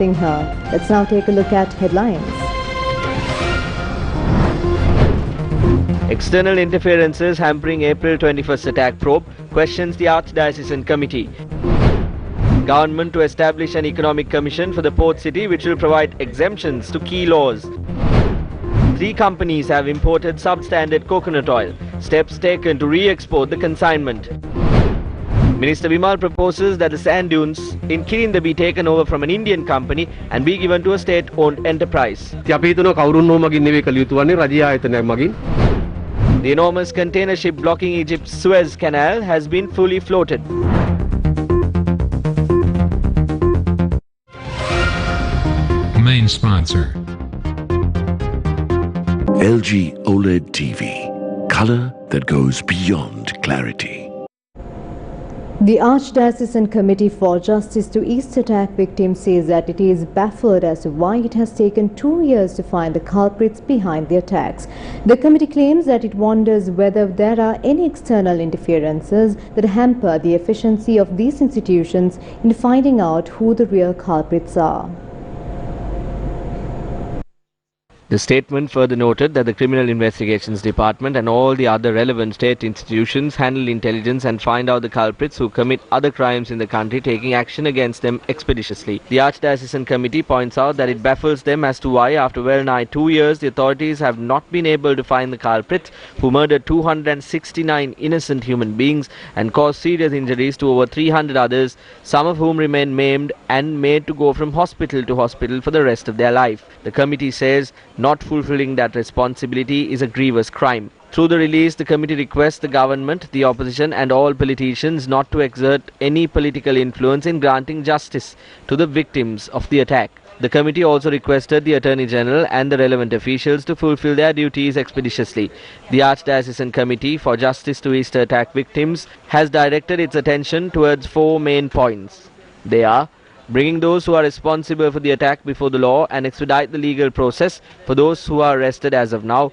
Let's now take a look at headlines. External interferences hampering April 21st attack probe questions the Archdiocesan Committee. Government to establish an economic commission for the port city which will provide exemptions to key laws. 3 companies have imported substandard coconut oil. Steps taken to re-export the consignment. Minister Vimal proposes that the sand dunes in Kirinda be taken over from an Indian company and be given to a state-owned enterprise. The enormous container ship blocking Egypt's Suez Canal has been fully floated. Main sponsor. LG OLED TV. Color that goes beyond clarity. The Archdiocesan Committee for Justice to East attack victims says that it is baffled as to why it has taken 2 years to find the culprits behind the attacks. The committee claims that it wonders whether there are any external interferences that hamper the efficiency of these institutions in finding out who the real culprits are. The statement further noted that the Criminal Investigations Department and all the other relevant state institutions handle intelligence and find out the culprits who commit other crimes in the country, taking action against them expeditiously. The Archdiocesan Committee points out that it baffles them as to why, after well nigh 2 years, the authorities have not been able to find the culprits who murdered 269 innocent human beings and caused serious injuries to over 300 others, some of whom remain maimed and made to go from hospital to hospital for the rest of their life. The committee says not fulfilling that responsibility is a grievous crime. Through the release, the committee requests the government, the opposition and all politicians not to exert any political influence in granting justice to the victims of the attack. The committee also requested the Attorney General and the relevant officials to fulfill their duties expeditiously. The Archdiocesan Committee for Justice to East attack victims has directed its attention towards 4 main points. They are: bringing those who are responsible for the attack before the law and expedite the legal process for those who are arrested as of now.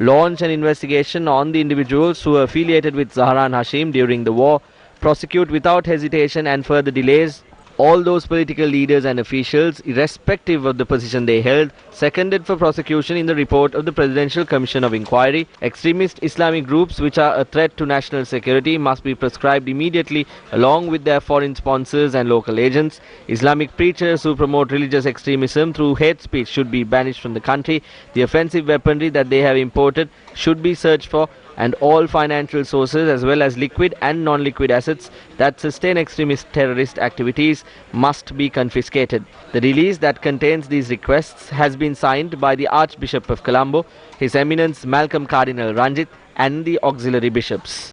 Launch an investigation on the individuals who were affiliated with Zahran Hashim during the war. Prosecute without hesitation and further delays all those political leaders and officials, irrespective of the position they held, seconded for prosecution in the report of the Presidential Commission of Inquiry. Extremist Islamic groups which are a threat to national security must be proscribed immediately along with their foreign sponsors and local agents. Islamic preachers who promote religious extremism through hate speech should be banished from the country. The offensive weaponry that they have imported should be searched for, and all financial sources as well as liquid and non-liquid assets that sustain extremist terrorist activities must be confiscated. The release that contains these requests has been signed by the Archbishop of Colombo, His Eminence Malcolm Cardinal Ranjit and the auxiliary bishops.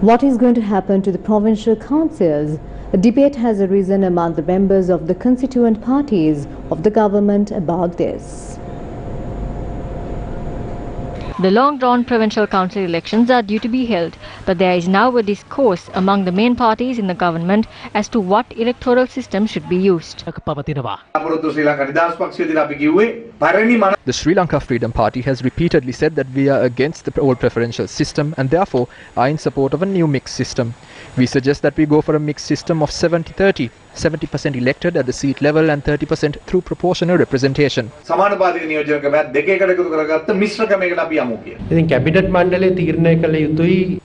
What is going to happen to the provincial councils? A debate has arisen among the members of the constituent parties of the government about this. The long-drawn provincial council elections are due to be held, but there is now a discourse among the main parties in the government as to what electoral system should be used. The Sri Lanka Freedom Party has repeatedly said that we are against the old preferential system and therefore are in support of a new mixed system. We suggest that we go for a mixed system of 70-30, 70% elected at the seat level and 30% through proportional representation.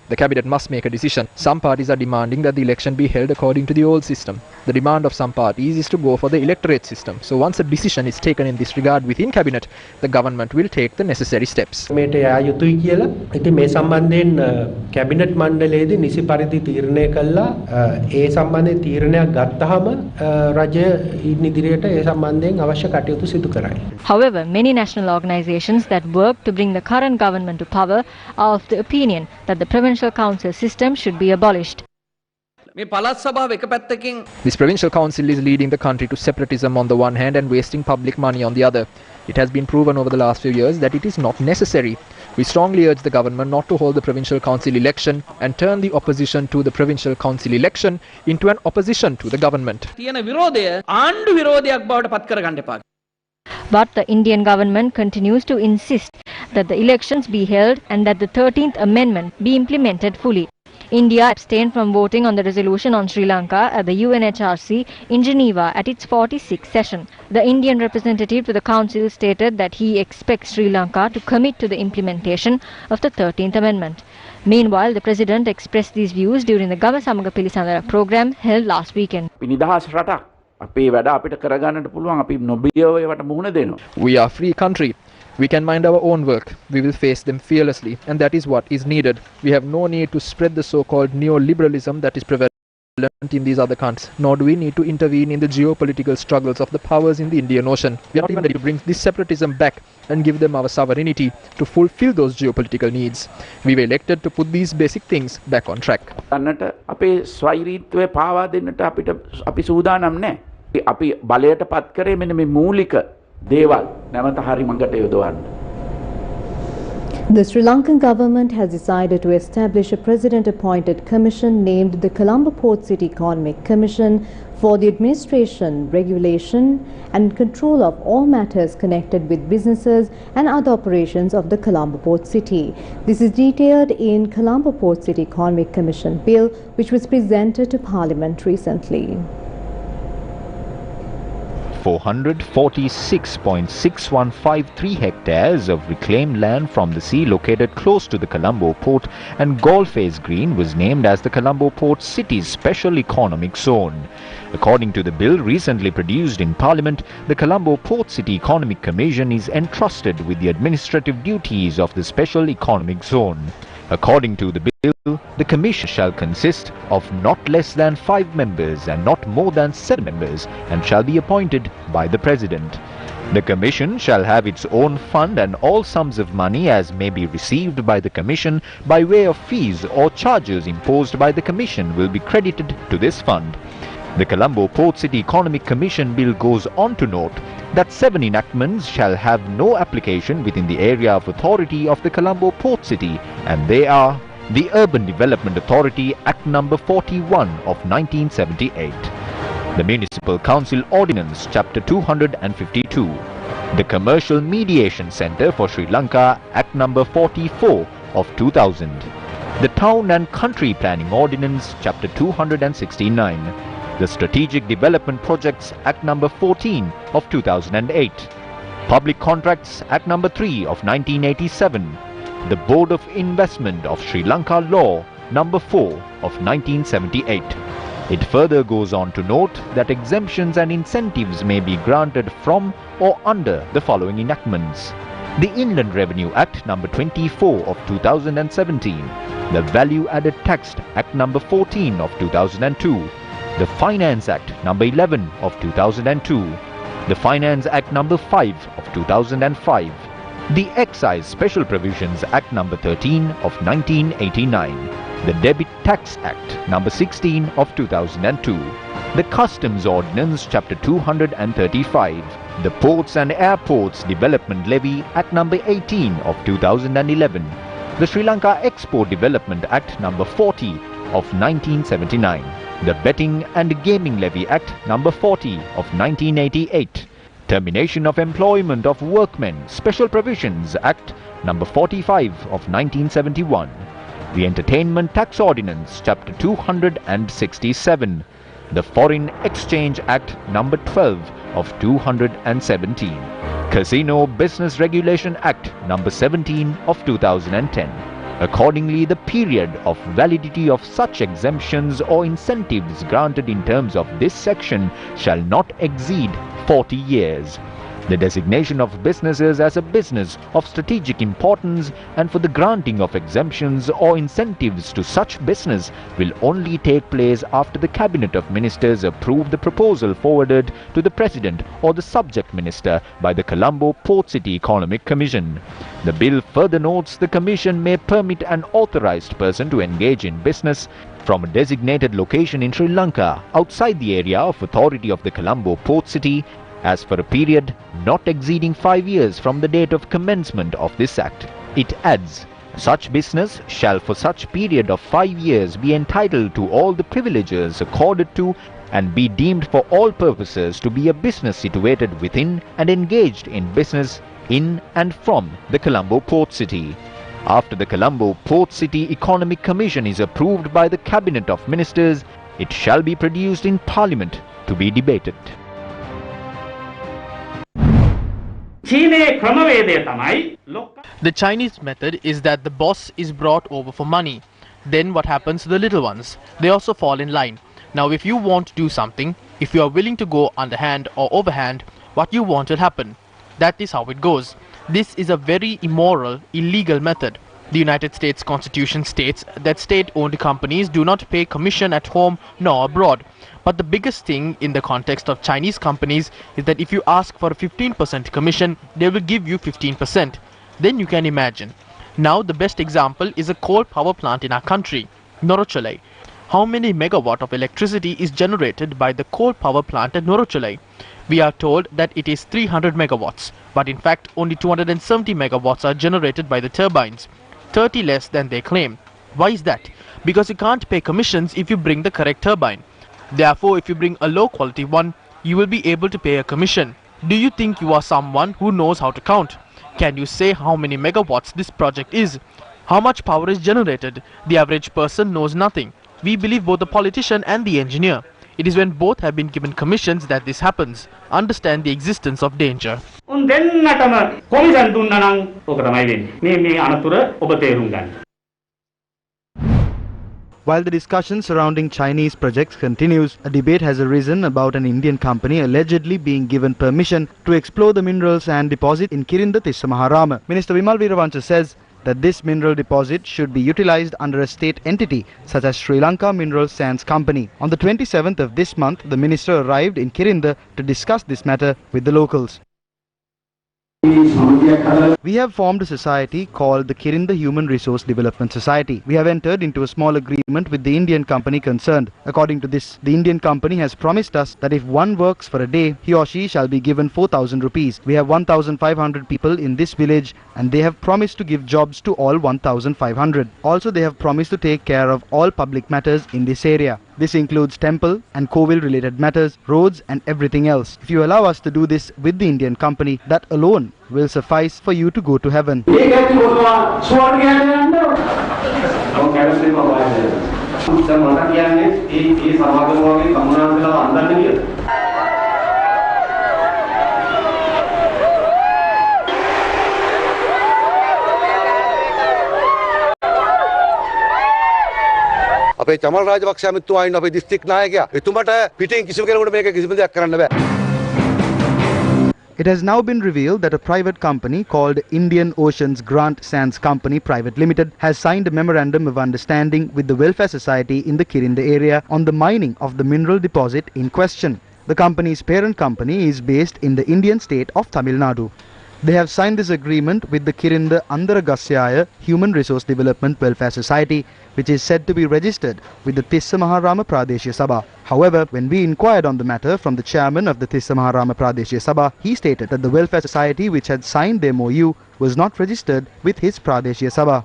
The cabinet must make a decision. Some parties are demanding that the election be held according to the old system. The demand of some parties is to go for the electorate system. So once a decision is taken in this regard within cabinet, the government will take the necessary steps. However, many national organizations that work to bring the current government to power are of the opinion that the provincial council system should be abolished. This provincial council is leading the country to separatism on the one hand and wasting public money on the other. It has been proven over the last few years that it is not necessary. We strongly urge the government not to hold the provincial council election and turn the opposition to the provincial council election into an opposition to the government. But the Indian government continues to insist that the elections be held and that the 13th Amendment be implemented fully. India abstained from voting on the resolution on Sri Lanka at the UNHRC in Geneva at its 46th session. The Indian representative to the Council stated that he expects Sri Lanka to commit to the implementation of the 13th Amendment. Meanwhile, the President expressed these views during the Gama Samaga Pilisandara program held last weekend. We are a free country. We can mind our own work. We will face them fearlessly, and that is what is needed. We have no need to spread the so-called neoliberalism that is prevalent in these other countries, nor do we need to intervene in the geopolitical struggles of the powers in the Indian Ocean. We are not even ready to bring this separatism back and give them our sovereignty to fulfill those geopolitical needs. We were elected to put these basic things back on track. The Sri Lankan government has decided to establish a president-appointed commission named the Colombo Port City Economic Commission for the administration, regulation and control of all matters connected with businesses and other operations of the Colombo Port City. This is detailed in Colombo Port City Economic Commission Bill, which was presented to Parliament recently. 446.6153 hectares of reclaimed land from the sea located close to the Colombo Port and Golf-Face Green was named as the Colombo Port City's Special Economic Zone. According to the bill recently produced in Parliament, the Colombo Port City Economic Commission is entrusted with the administrative duties of the Special Economic Zone. According to the bill, the Commission shall consist of not less than 5 members and not more than 7 members and shall be appointed by the President. The Commission shall have its own fund and all sums of money as may be received by the Commission by way of fees or charges imposed by the Commission will be credited to this fund. The Colombo Port City Economic Commission Bill goes on to note that 7 enactments shall have no application within the area of authority of the Colombo Port City, and they are the Urban Development Authority Act No. 41 of 1978, the Municipal Council Ordinance Chapter 252, the Commercial Mediation Centre for Sri Lanka Act No. 44 of 2000, the Town and Country Planning Ordinance Chapter 269, the Strategic Development Projects Act No. 14 of 2008, Public Contracts Act No. 3 of 1987, the Board of Investment of Sri Lanka Law No. 4 of 1978. It further goes on to note that exemptions and incentives may be granted from or under the following enactments: the Inland Revenue Act No. 24 of 2017, the Value Added Tax Act No. 14 of 2002, the Finance Act No. 11 of 2002, the Finance Act No. 5 of 2005, the Excise Special Provisions Act No. 13 of 1989, the Debit Tax Act No. 16 of 2002, the Customs Ordinance Chapter 235, the Ports and Airports Development Levy Act No. 18 of 2011, the Sri Lanka Export Development Act No. 40 of 1979, the Betting and Gaming Levy Act No. 40 of 1988, Termination of Employment of Workmen Special Provisions Act No. 45 of 1971, the Entertainment Tax Ordinance Chapter 267, the Foreign Exchange Act No. 12 of 217, Casino Business Regulation Act No. 17 of 2010. Accordingly, the period of validity of such exemptions or incentives granted in terms of this section shall not exceed 40 years. The designation of businesses as a business of strategic importance and for the granting of exemptions or incentives to such business will only take place after the Cabinet of Ministers approve the proposal forwarded to the President or the subject minister by the Colombo Port City Economic Commission. The bill further notes the Commission may permit an authorized person to engage in business from a designated location in Sri Lanka outside the area of authority of the Colombo Port City as for a period not exceeding 5 years from the date of commencement of this Act. It adds, such business shall for such period of 5 years be entitled to all the privileges accorded to and be deemed for all purposes to be a business situated within and engaged in business in and from the Colombo Port City. After the Colombo Port City Economic Commission is approved by the Cabinet of Ministers, it shall be produced in Parliament to be debated. The Chinese method is that the boss is brought over for money. Then what happens to the little ones? They also fall in line. Now if you want to do something, if you are willing to go underhand or overhand, what you want will happen. That is how it goes. This is a very immoral, illegal method. The United States Constitution states that state-owned companies do not pay commission at home nor abroad. But the biggest thing in the context of Chinese companies is that if you ask for a 15% commission, they will give you 15%. Then you can imagine. Now the best example is a coal power plant in our country, Norochalai. How many megawatt of electricity is generated by the coal power plant at Norochalai? We are told that it is 300 megawatts, but in fact only 270 megawatts are generated by the turbines, 30 less than they claim. Why is that? Because you can't pay commissions if you bring the correct turbine. Therefore, if you bring a low quality one, you will be able to pay a commission. Do you think you are someone who knows how to count? Can you say how many megawatts this project is? How much power is generated? The average person knows nothing. We believe both the politician and the engineer. It is when both have been given commissions that this happens. Understand the existence of danger. While the discussion surrounding Chinese projects continues, a debate has arisen about an Indian company allegedly being given permission to explore the mineral sand deposit in Kirinda Tissamaharama. Minister Vimal Veeravancha says that this mineral deposit should be utilized under a state entity such as Sri Lanka Mineral Sands Company. On the 27th of this month, the minister arrived in Kirinda to discuss this matter with the locals. We have formed a society called the Kirinda Human Resource Development Society. We have entered into a small agreement with the Indian company concerned. According to this, the Indian company has promised us that if one works for a day, he or she shall be given 4,000 rupees. We have 1,500 people in this village and they have promised to give jobs to all 1,500. Also, they have promised to take care of all public matters in this area. This includes temple and Kovil related matters, roads and everything else. If you allow us to do this with the Indian company, that alone will suffice for you to go to heaven. අපේ චමල් රාජපක්ෂ අමිතුමා ඉන්න අපේ district නායකයා එතුමට පිටින් කිසිම කෙනෙකුට මේක කිසිම දෙයක් කරන්න බෑ. It has now been revealed that a private company called Indian Oceans Grant Sands Company Private Limited has signed a memorandum of understanding with the Welfare Society in the Kirinda area on the mining of the mineral deposit in question. The company's parent company is based in the Indian state of Tamil Nadu. They have signed this agreement with the Kirinda Andaragasyaya Human Resource Development Welfare Society, which is said to be registered with the Tissamaharama Pradeshya Sabha. However, when we inquired on the matter from the chairman of the Tissamaharama Pradeshya Sabha, he stated that the Welfare Society which had signed the MOU was not registered with his Pradeshya Sabha.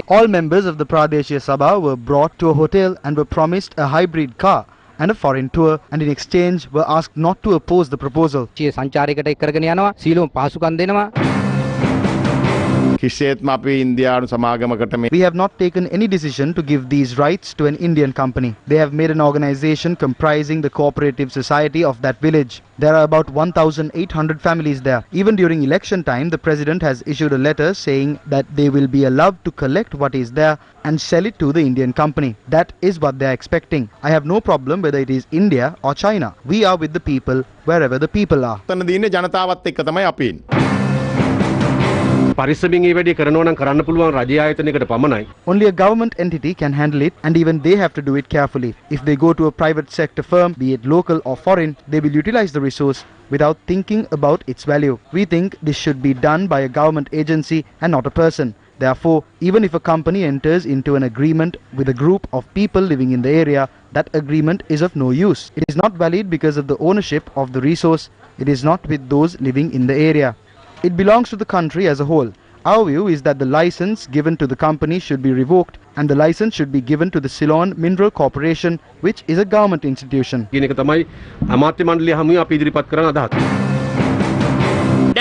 All members of the Pradeshya Sabha were brought to a hotel and were promised a hybrid car and a foreign tour, and in exchange were asked not to oppose the proposal. We have not taken any decision to give these rights to an Indian company. They have made an organization comprising the cooperative society of that village. There are about 1,800 families there. Even during election time, the president has issued a letter saying that they will be allowed to collect what is there and sell it to the Indian company. That is what they are expecting. I have no problem whether it is India or China. We are with the people wherever the people are. Only a government entity can handle it, and even they have to do it carefully. If they go to a private sector firm, be it local or foreign, they will utilize the resource without thinking about its value. We think this should be done by a government agency and not a person. Therefore, even if a company enters into an agreement with a group of people living in the area, that agreement is of no use. It is not valid because of the ownership of the resource. It is not with those living in the area. It belongs to the country as a whole. Our view is that the license given to the company should be revoked and the license should be given to the Ceylon Mineral Corporation, which is a government institution. It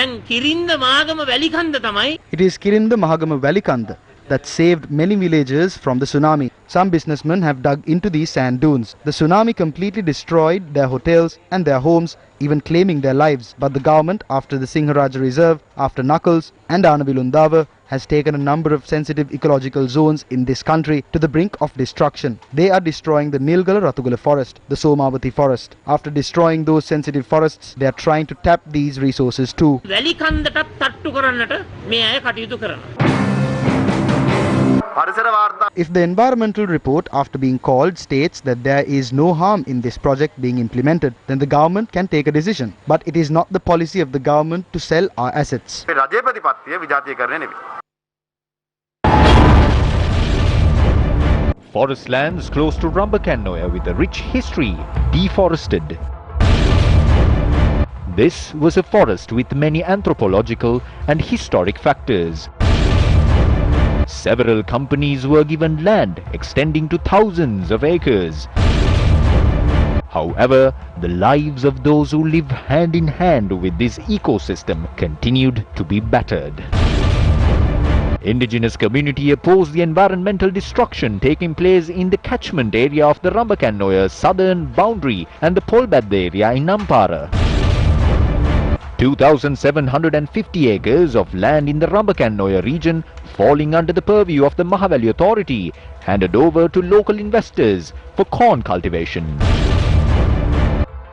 is Kirinda Mahagama Valikanda that saved many villagers from the tsunami. Some businessmen have dug into these sand dunes. The tsunami completely destroyed their hotels and their homes, even claiming their lives. But the government, after the Singharaja Reserve, after Knuckles and Anavilundava, has taken a number of sensitive ecological zones in this country to the brink of destruction. They are destroying the Nilgala Ratugala forest, the Somavati forest. After destroying those sensitive forests, they are trying to tap these resources too. If the environmental report, after being called, states that there is no harm in this project being implemented, then the government can take a decision. But it is not the policy of the government to sell our assets. Forest lands close to Rambakanoya with a rich history, deforested. This was a forest with many anthropological and historic factors. Several companies were given land extending to thousands of acres. However, the lives of those who live hand in hand with this ecosystem continued to be battered. Indigenous community opposed the environmental destruction taking place in the catchment area of the Rambakanoya southern boundary and the Polbad area in Nampara. 2,750 acres of land in the Rambakanoya region falling under the purview of the Mahaweli Authority handed over to local investors for corn cultivation.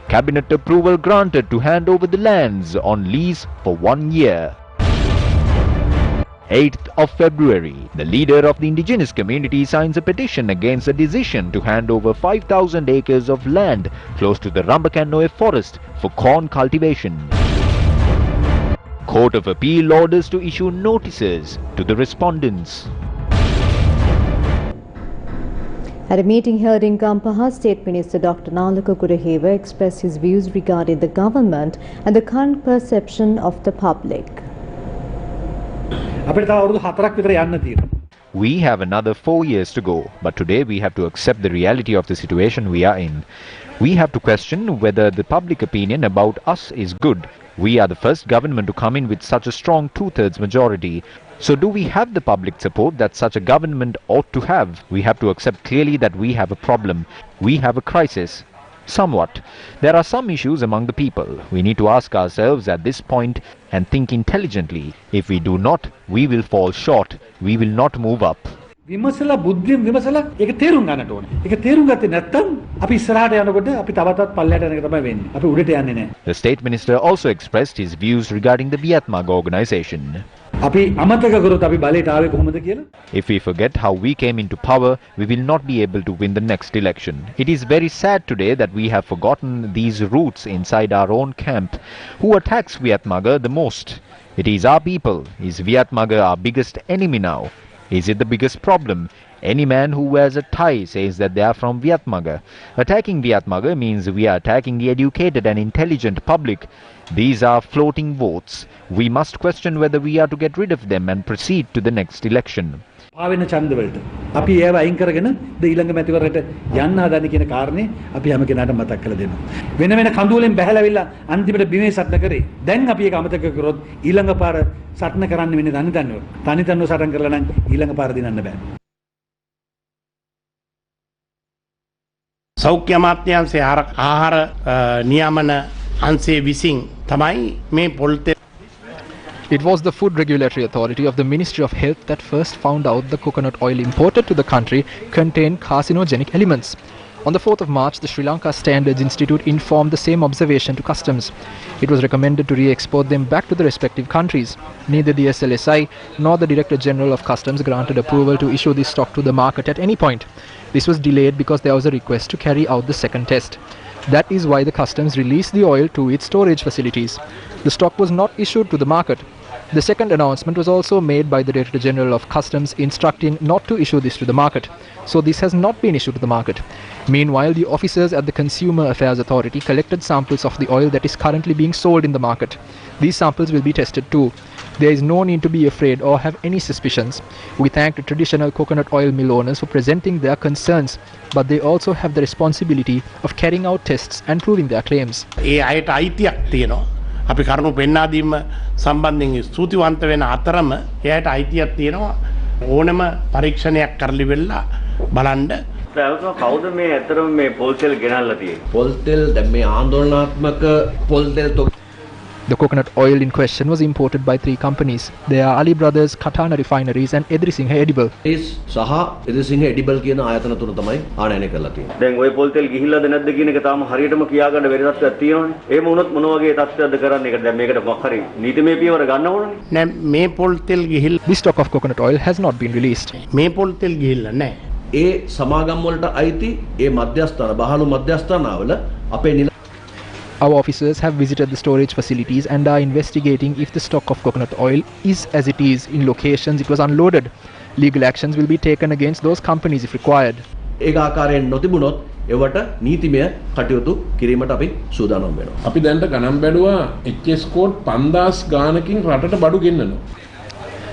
Cabinet approval granted to hand over the lands on lease for 1 year. 8th of February, the leader of the indigenous community signs a petition against the decision to hand over 5,000 acres of land close to the Rambakanoya forest for corn cultivation. Court of Appeal orders to issue notices to the respondents. At a meeting held in Gampaha, State Minister Dr. Nalaka Kuraheva expressed his views regarding the government and the current perception of the public. We have another 4 years to go, but today we have to accept the reality of the situation we are in. We have to question whether the public opinion about us is good. We are the first government to come in with such a strong 2/3 majority. So do we have the public support that such a government ought to have? We have to accept clearly that we have a problem. We have a crisis. Somewhat. There are some issues among the people. We need to ask ourselves at this point and think intelligently. If we do not, we will fall short. We will not move up. විමසලා බුද්ධියෙන් විමසලා ඒක තේරුම් ගන්නට ඕනේ. ඒක තේරුම් ගත්තේ නැත්නම් අපි ඉස්සරහට යනකොට අපි තවතත් පල්ලයට යන එක තමයි වෙන්නේ. අපි උඩට යන්නේ නැහැ. The State Minister also expressed his views regarding the Vietmag organization. අපි අමතක කරොත් අපි බලයට ආවේ කොහොමද කියලා? If we forget how we came into power, we will not be able to win the next election. It is very sad today that we have forgotten these roots inside our own camp. Who attacks Vietmaga the most? It is our people. Is Vietmaga our biggest enemy now? Is it the biggest problem? Any man who wears a tie says that they are from Vietmaga. Attacking Vietmaga means we are attacking the educated and intelligent public. These are floating votes. We must question whether we are to get rid of them and proceed to the next election. ආවෙන ඡන්ද වලට අපි ඒව අයින් කරගෙන ඊළඟ මැතිවරණයට යන්න හදන කියන කාරණේ අපි හැම කෙනාටම මතක් කරලා දෙනවා. වෙන වෙන කඳුලෙන් බැහැලාවිලා අන්තිමට බිමේ සටන කරේ. දැන් අපි ඒක අමතක කරොත් ඊළඟ පාර සටන කරන්න වෙන්නේ තනිතන්ව. තනිතන්ව සටන් කරලා නම් ඊළඟ පාර දිනන්න බෑ. සෞඛ්‍ය අමාත්‍යාංශයේ ආහාර නියාමන අංශයේ විසින් තමයි මේ පොල්තේ. It was the Food Regulatory Authority of the Ministry of Health that first found out the coconut oil imported to the country contained carcinogenic elements. On the 4th of March, the Sri Lanka Standards Institute informed the same observation to customs. It was recommended to re-export them back to the respective countries. Neither the SLSI nor the Director General of Customs granted approval to issue this stock to the market at any point. This was delayed because there was a request to carry out the second test. That is why the customs released the oil to its storage facilities. The stock was not issued to the market. The second announcement was also made by the Director General of Customs instructing not to issue this to the market. So this has not been issued to the market. Meanwhile, the officers at the Consumer Affairs Authority collected samples of the oil that is currently being sold in the market. These samples will be tested too. There is no need to be afraid or have any suspicions. We thank the traditional coconut oil mill owners for presenting their concerns, but they also have the responsibility of carrying out tests and proving their claims. ඒ අයට අයිතියක් තියෙනවා. අපි කරුණු පෙන්වා දීම සම්බන්ධයෙන් ස්තුතිවන්ත වෙන අතරම එයාට අයිතියක් තියෙනවා ඕනම පරීක්ෂණයක් කරලි වෙලා බලන්න. කවුද මේ ඇත්තටම මේ පොල් තෙල් ගෙනල්ලා තියෙන්නේ? පොල් තෙල් දැන් මේ ආందోලනාත්මක පොල් තෙල් The coconut oil in question was imported by 3 companies. They are Ali Brothers, Katana Refineries and Edrisinghe Edible. සහ Edrisinghe Edible කියන ආයතන තුන තමයි ආනයනය කරලා තියෙන්නේ. දැන් ওই පොල් තෙල් ගිහිල්ලාද නැද්ද කියන එක තාම හරියටම කියා ගන්න බැරි තත්ත්වයක් තියෙනවනේ. එහෙම වුණොත් මොන වගේ තත්ත්වයක්ද කරන්නේ? ඒක දැන් මේකට මොකක් හරි නීතිමය පියවර ගන්න ඕනනේ. නෑ මේ පොල් තෙල් ගිහිල්ලා This stock of coconut oil has not been released. මේ පොල් තෙල් ගිහිල්ලා නෑ. ඒ සමාගම් වලට අයිති ඒ මධ්‍යස්ථාන බහළු මධ්‍යස්ථානවල අපේ Our officers have visited the storage facilities and are investigating if the stock of coconut oil is as it is in locations it was unloaded. Legal actions will be taken against those companies if required. ඒක ආකාරයෙන් නොතිබුණොත් ඒවට නීතිමය කටයුතු කිරීමට අපි සූදානම් වෙනවා. අපි දැන්ට ගණන් බැලුවා HS කෝඩ් 5000 ගානකින් රටට බඩු ගෙන්නනවා.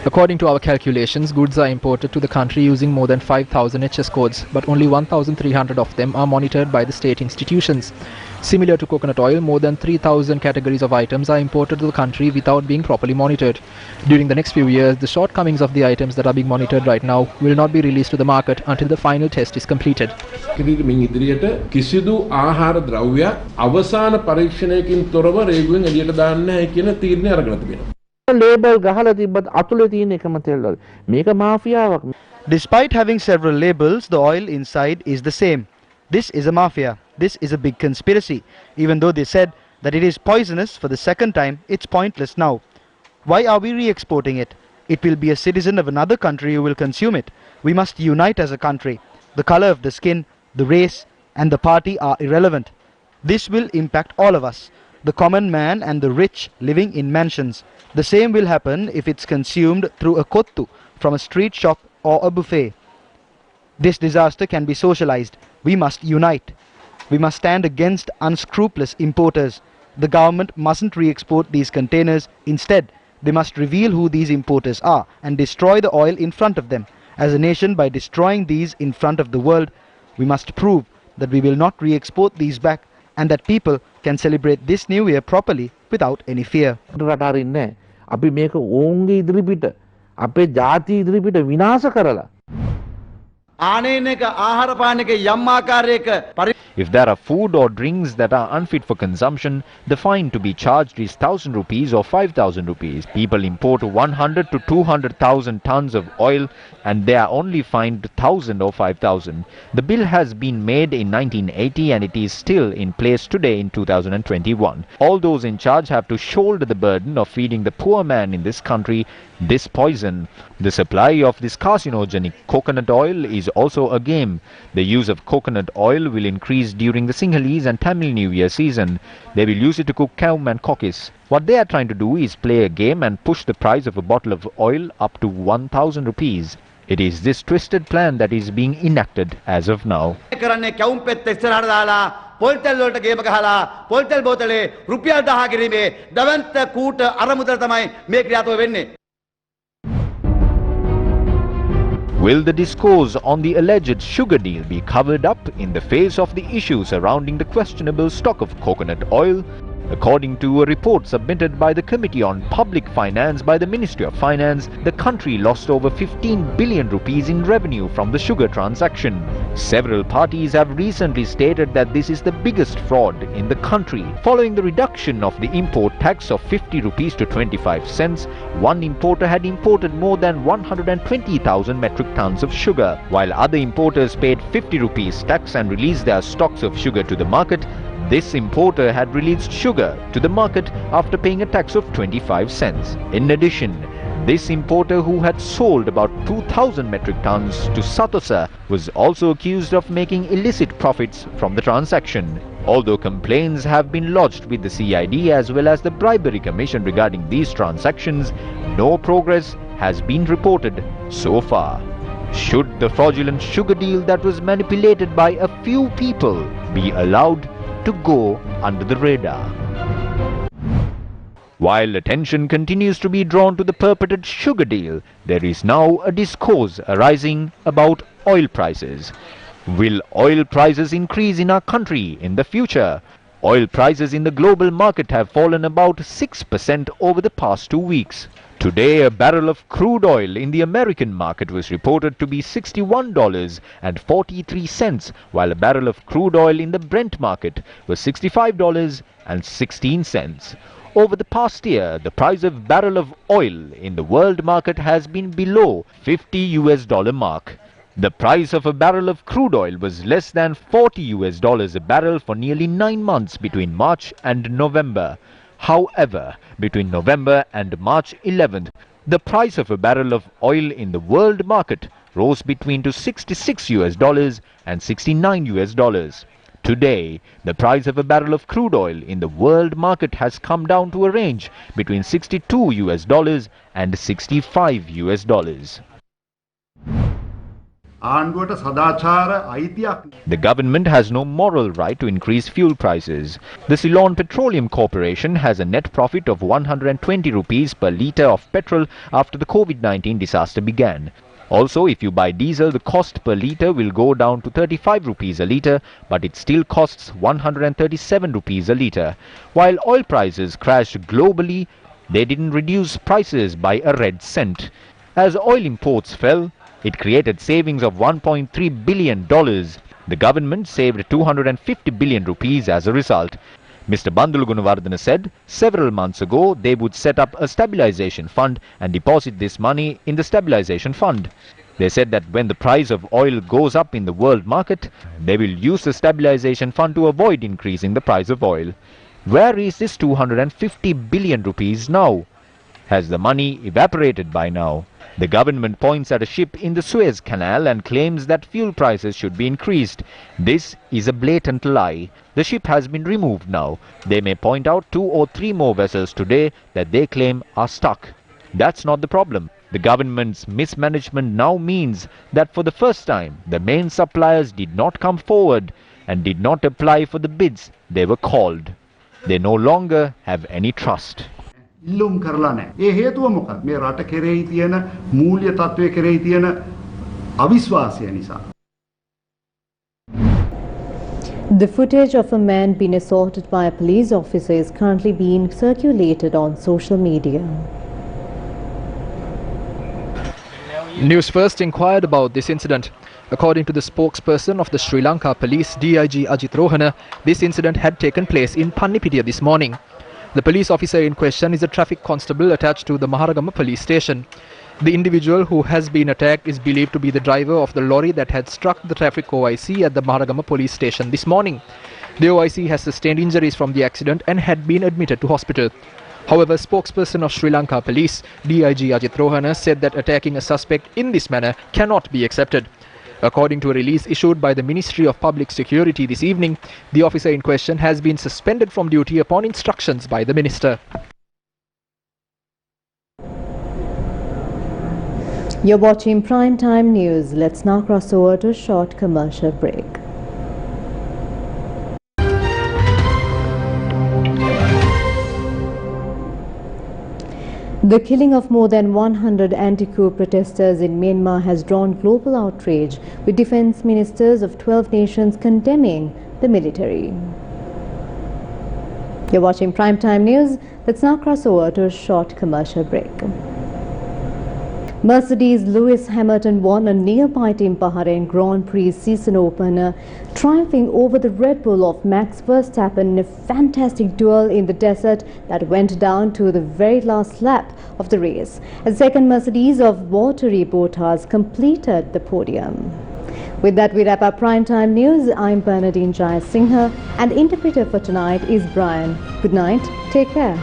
According to our calculations, goods are imported to the country using more than 5,000 HS codes, but only 1,300 of them are monitored by the state institutions. Similar to coconut oil, more than 3,000 categories of items are imported to the country without being properly monitored. During the next few years, the shortcomings of the items that are being monitored right now will not be released to the market until the final test is completed. මින් ඉදිරියට කිසිදු ආහාර ද්‍රව්‍යයක් අවසාන පරීක්ෂණයකින් තොරව රේගුවෙන් එළියට දාන්න නැහැ කියන තීරණය අරගෙන තිබෙනවා. Label ගහලා තිබ්බත් අතුලේ තියෙන එකම තෙල් වල. මේක මාෆියාවක්. Despite having several labels, the oil inside is the same. This is a mafia. This is a big conspiracy. Even though they said that it is poisonous for the second time, it's pointless now. Why are we re-exporting it? It will be a citizen of another country who will consume it. We must unite as a country. The color of the skin, the race and the party are irrelevant. This will impact all of us. The common man and the rich living in mansions. The same will happen if it's consumed through a kottu from a street shop or a buffet. This disaster can be socialized. We must unite. We must stand against unscrupulous importers. The government mustn't re-export these containers. Instead, they must reveal who these importers are and destroy the oil in front of them. As a nation, by destroying these in front of the world, we must prove that we will not re-export these back and that people can celebrate this new year properly without any fear. අපි මේක ඕන්ගේ ඉදිරිපිට අපේ ජාති ඉදිරිපිට විනාශ කරලා ආනයනක ආහාර පානක යම් ආකාරයක If there are food or drinks that are unfit for consumption, the fine to be charged is 1,000 rupees or 5,000 rupees. People import 100 to 200,000 tons of oil and they are only fined 1,000 or 5,000. The bill has been made in 1980 and it is still in place today in 2021. All those in charge have to shoulder the burden of feeding the poor man in this country this poison. The supply of this carcinogenic coconut oil is also a game. The use of coconut oil will increase during the Sinhalese and Tamil New Year season. They will use it to cook cow and cockis. What they are trying to do is play a game and push the price of a bottle of oil up to 1,000 rupees. It is this twisted plan that is being enacted as of now. පොල්තෙල් වලට ගේම ගහලා පොල්තෙල් බෝතලේ රුපියල් 1000 කිරීමේ දවන්ත කූට අරමුදල තමයි මේ ක්‍රියාත්මක වෙන්නේ. Will the discourse on the alleged sugar deal be covered up in the face of the issues surrounding the questionable stock of coconut oil? According to a report submitted by the Committee on Public Finance by the Ministry of Finance, the country lost over 15 billion rupees in revenue from the sugar transaction. Several parties have recently stated that this is the biggest fraud in the country. Following the reduction of the import tax of 50 rupees to 25 cents, one importer had imported more than 120,000 metric tons of sugar, while other importers paid 50 rupees tax and released their stocks of sugar to the market. This importer had released sugar to the market after paying a tax of 25 cents. In addition, this importer, who had sold about 2,000 metric tons to Satosa, was also accused of making illicit profits from the transaction. Although complaints have been lodged with the CID as well as the Bribery Commission regarding these transactions, no progress has been reported so far. Should the fraudulent sugar deal that was manipulated by a few people be allowed to go under the radar? While attention continues to be drawn to the purported sugar deal, there is now a discourse arising about oil prices. Will oil prices increase in our country in the future? Oil prices in the global market have fallen about 6% over the past 2 weeks. Today, a barrel of crude oil in the American market was reported to be $61.43, while a barrel of crude oil in the Brent market was $65.16. Over the past year, the price of barrel of oil in the world market has been below $50 mark. The price of a barrel of crude oil was less than $40 a barrel for nearly 9 months between March and November. However, between November and March 11th, the price of a barrel of oil in the world market rose between to $66 and $69. Today, the price of a barrel of crude oil in the world market has come down to a range between $62 and $65. The government has no moral right to increase fuel prices. The Ceylon Petroleum Corporation has a net profit of 120 rupees per litre of petrol after the COVID-19 disaster began. Also, if you buy diesel, the cost per litre will go down to 35 rupees a litre, but it still costs 137 rupees a litre. While oil prices crashed globally, they didn't reduce prices by a red cent. As oil imports fell, it created savings of $1.3 billion. The government saved 250 billion rupees as a result. Mr. Bandula Gunawardena said several months ago they would set up a stabilization fund and deposit this money in the stabilization fund. They said that when the price of oil goes up in the world market, they will use the stabilization fund to avoid increasing the price of oil. Where is this 250 billion rupees now? Has the money evaporated by now? The government points at a ship in the SUEZ Canal and claims that fuel prices should be increased. This is a blatant lie. The ship has been removed now. They may point out 2 or 3 more vessels today that they claim are stuck. That's not the problem. The government's mismanagement now means that for the first time, the main suppliers did not come forward and did not apply for the bids they were called. They no longer have any trust. ඉල්ලුම් කරලා නැහැ. ඒ හේතුව මොකක්ද? මේ රට කෙරෙහි තියෙන මූල්‍ය තත්ත්වයේ කෙරෙහි තියෙන අවිශ්වාසය නිසා. The footage of a man being assaulted by a police officer is currently being circulated on social media. Newsfirst inquired about this incident. According to the spokesperson of the Sri Lanka Police, DIG Ajith Rohana, this incident had taken place in Pannipitiya this morning. The police officer in question is a traffic constable attached to the Maharagama police station. The individual who has been attacked is believed to be the driver of the lorry that had struck the traffic OIC at the Maharagama police station this morning. The OIC has sustained injuries from the accident and had been admitted to hospital. However, spokesperson of Sri Lanka Police, DIG Ajith Rohana, said that attacking a suspect in this manner cannot be accepted. According to a release issued by the Ministry of Public Security this evening, the officer in question has been suspended from duty upon instructions by the minister. You're watching Primetime News. Let's now cross over to a short commercial break. The killing of more than 100 anti-coup protesters in Myanmar has drawn global outrage, with defense ministers of 12 nations condemning the military. You're watching Primetime News. Let's now cross over to a short commercial break. Mercedes Lewis Hamilton won a nearby Team Bahrain Grand Prix season opener, triumphing over the Red Bull of Max Verstappen in a fantastic duel in the desert that went down to the very last lap of the race. A second Mercedes of Valtteri Bottas completed the podium. With that, we wrap up Primetime News. I'm Bernadine Jayasekara and the interpreter for tonight is Brian. Good night. Take care.